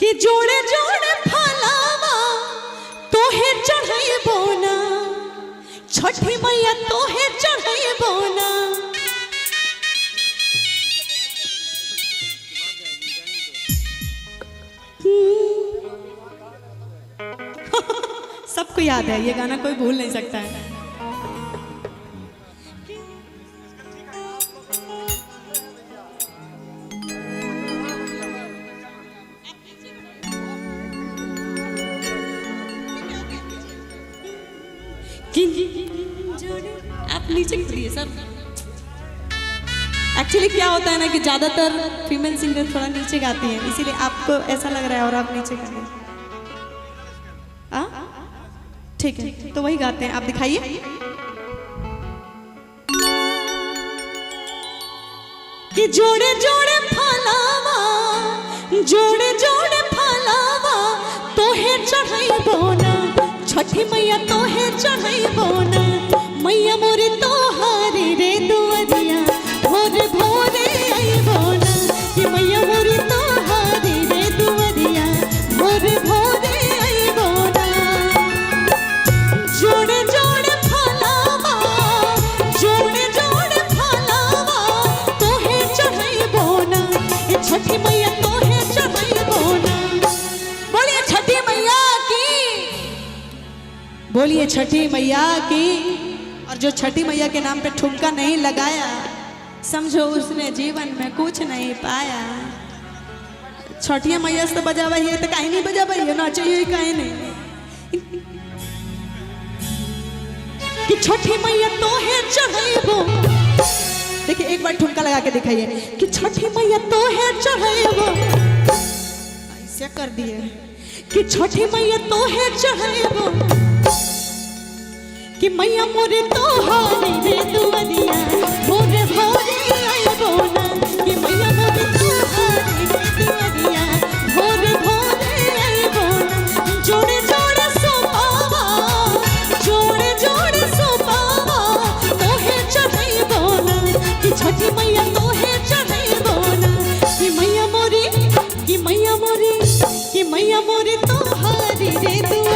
कि जोड़े जोड़े फलावा तोहे चढ़ाई बोना, छठी मैया तोहे चढ़ाई बोना। सबको याद है ये गाना, कोई भूल नहीं सकता है। आप नीचे करिए सर। एक्चुअली क्या होता है ना कि ज्यादातर फीमेल सिंगर थोड़ा नीचे गाती हैं, इसीलिए आपको ऐसा लग रहा है और आप नीचे करिए। ठीक है, तो वही गाते हैं, आप दिखाइए। कि जोड़े जोड़े फलावा, जोड़े जोड़े फलावा तोहे चढ़ाई बोना, छठी मैया तोहे चढ़ाई बोना। मैया मोरे तोहारे रे दुआरिया भोरे भोरे आई बोना, कि मैया मोरे तोहारे रे दुआरिया भोरे भोरे आई बोना। जोड़े जोड़े फलावा, जोड़े जोड़े फलावा तोहे चढ़ाई बोना, ये छठी मैया तोहे चढ़ाई बोना। बोलिए छठी मैया की, बोलिए छठी मैया की। और जो छठी मैया के नाम पे ठुमका नहीं लगाया, समझो उसने जीवन में कुछ नहीं पाया। छठिया मैया से तो बजावा ही है, तो कहीं नहीं बजावा ही ना चाहिए, कहीं नहीं। कि छठी मैया तोहे चढ़ाइबो, देखिए एक बार ठुमका लगा के दिखाइए। कि छठी मैया तोहे चढ़ाइबो, ऐसे कर दिए। कि छठी मैया तोहे चढ़ाइबो, कि मैया मोरे तोहारे रे दुआरिया भोरे भोरे आइबो ना, कि मैया मोरे तोहारे रे दुआरिया भोरे भोरे आइबो ना। जोड़े जोड़े सोपावा, जोड़े जोड़े सोपावा तोहे चढ़ाइबो ना, कि छठी मैया तोहे चढ़ाइबो ना। कि मैया मोरे, कि मैया मोरे, कि मैया मोरे तोहारे रे दुआरिया